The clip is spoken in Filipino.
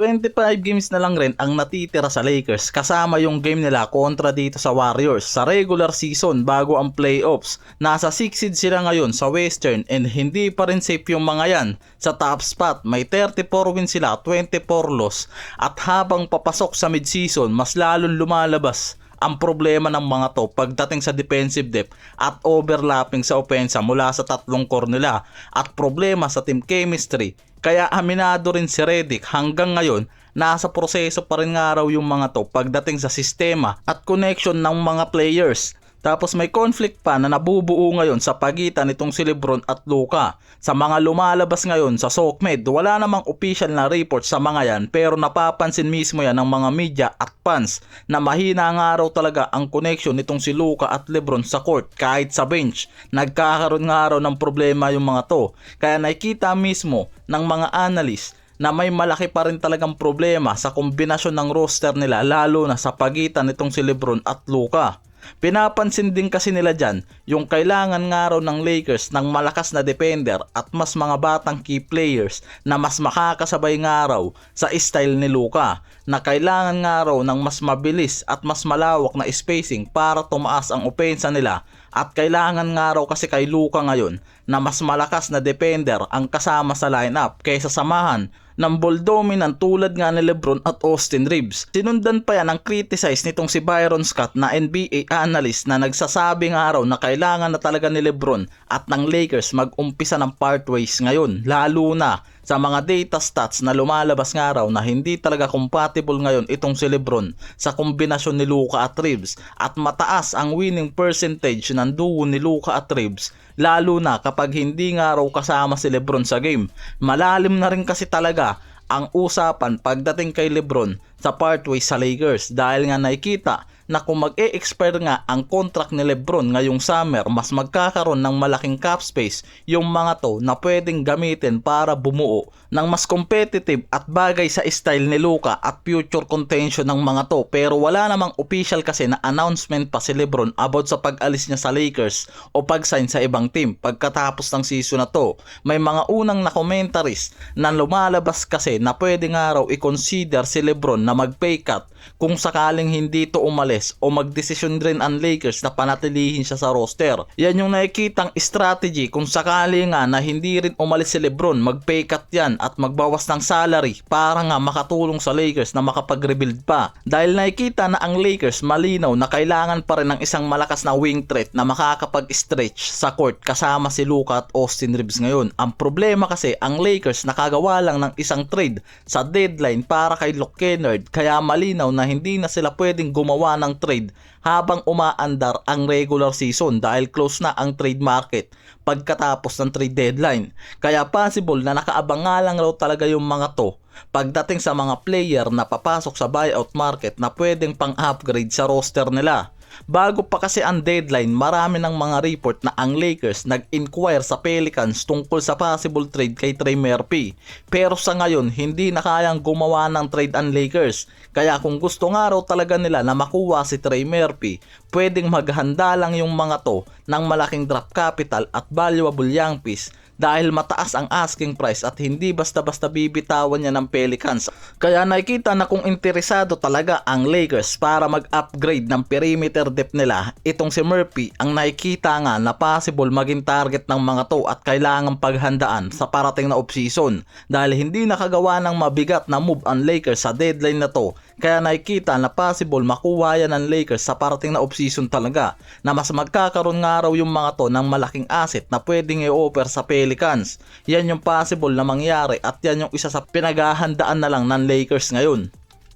25 games na lang rin ang natitira sa Lakers kasama yung game nila kontra dito sa Warriors sa regular season bago ang playoffs. Nasa 6 seed sila ngayon sa Western and hindi pa rin safe yung mga yan sa top spot. May 34 wins sila, 24 loss, at habang papasok sa mid-season mas lalong lumalabas ang problema ng mga to pagdating sa defensive depth at overlapping sa opensa mula sa tatlong core nila at problema sa team chemistry. Kaya aminado rin si Redick hanggang ngayon nasa proseso pa rin nga raw yung mga to pagdating sa sistema at connection ng mga players. Tapos may conflict pa na nabubuo ngayon sa pagitan nitong si LeBron at Luka. Sa mga lumalabas ngayon sa SOCMED, wala namang official na report sa mga yan pero napapansin mismo yan ng mga media at fans na mahina nga raw talaga ang connection nitong si Luka at LeBron sa court kahit sa bench. Nagkakaroon nga raw ng problema yung mga to. Kaya nakikita mismo ng mga analyst na may malaki pa rin talagang problema sa kombinasyon ng roster nila lalo na sa pagitan nitong si LeBron at Luka. Pinapansin din kasi nila dyan yung kailangan nga raw ng Lakers ng malakas na defender at mas mga batang key players na mas makakasabay nga raw sa style ni Luka, na kailangan nga raw ng mas mabilis at mas malawak na spacing para tumaas ang opensa nila, at kailangan nga raw kasi kay Luka ngayon na mas malakas na defender ang kasama sa lineup kaysa samahan ng ball dominant tulad nga ni LeBron at Austin Reeves. Sinundan pa yan ang criticize nitong si Byron Scott na NBA analyst na nagsasabi nga raw na kailangan na talaga ni LeBron at ng Lakers mag-umpisa ng part ways ngayon, lalo na sa mga data stats na lumalabas nga raw na hindi talaga compatible ngayon itong si LeBron sa kombinasyon ni Luka at Reeves, at mataas ang winning percentage ng duo ni Luka at Reeves lalo na kapag hindi nga raw kasama si LeBron sa game. Malalim na rin kasi talaga ang usapan pagdating kay LeBron sa part ways sa Lakers dahil nga nakikita na kung mag-e-expire nga ang contract ni LeBron ngayong summer, mas magkakaroon ng malaking cap space yung mga to na pwedeng gamitin para bumuo ng mas competitive at bagay sa style ni Luka at future contention ng mga to. Pero wala namang official kasi na announcement pa si LeBron about sa pag-alis niya sa Lakers o pag-sign sa ibang team pagkatapos ng season na to. May mga unang na commentaries na lumalabas kasi na pwede nga raw i-consider si LeBron na mag-pay cut kung sakaling hindi to umalis o magdesisyon rin ang Lakers na panatilihin siya sa roster. Yan yung nakikitang strategy kung sakali nga na hindi rin umalis si LeBron, mag-pay cut yan at magbawas ng salary para nga makatulong sa Lakers na makapag-rebuild pa. Dahil nakikita na ang Lakers malinaw na kailangan pa rin ng isang malakas na wing threat na makakapag-stretch sa court kasama si Luka at Austin Reeves ngayon. Ang problema kasi ang Lakers nakagawa lang ng isang trade sa deadline para kay Luke Kennard, kaya malinaw na hindi na sila pwedeng gumawa ng trade habang umaandar ang regular season dahil close na ang trade market pagkatapos ng trade deadline. Kaya possible na nakaabang nga lang raw talaga yung mga to pagdating sa mga player na papasok sa buyout market na pwedeng pang-upgrade sa roster nila. Bago pa kasi ang deadline, marami ng mga report na ang Lakers nag-inquire sa Pelicans tungkol sa possible trade kay Trey Murphy. Pero sa ngayon, hindi na kayang gumawa ng trade ang Lakers. Kaya kung gusto nga raw talaga nila na makuha si Trey Murphy, pwedeng maghanda lang yung mga to ng malaking draft capital at valuable young piece dahil mataas ang asking price at hindi basta-basta bibitawan niya ng Pelicans. Kaya nakikita na kung interesado talaga ang Lakers para mag-upgrade ng perimeter depth nila, itong si Murphy ang nakikita nga na possible maging target ng mga to at kailangang paghandaan sa parating na offseason dahil hindi nakagawa ng mabigat na move ang Lakers sa deadline na to. Kaya nakikita na possible makuha yan ng Lakers sa parating na offseason talaga, na mas magkakaroon nga raw yung mga to ng malaking asset na pwedeng i-offer sa Pelicans. Yan yung possible na mangyari at yan yung isa sa pinaghahandaan na lang ng Lakers ngayon.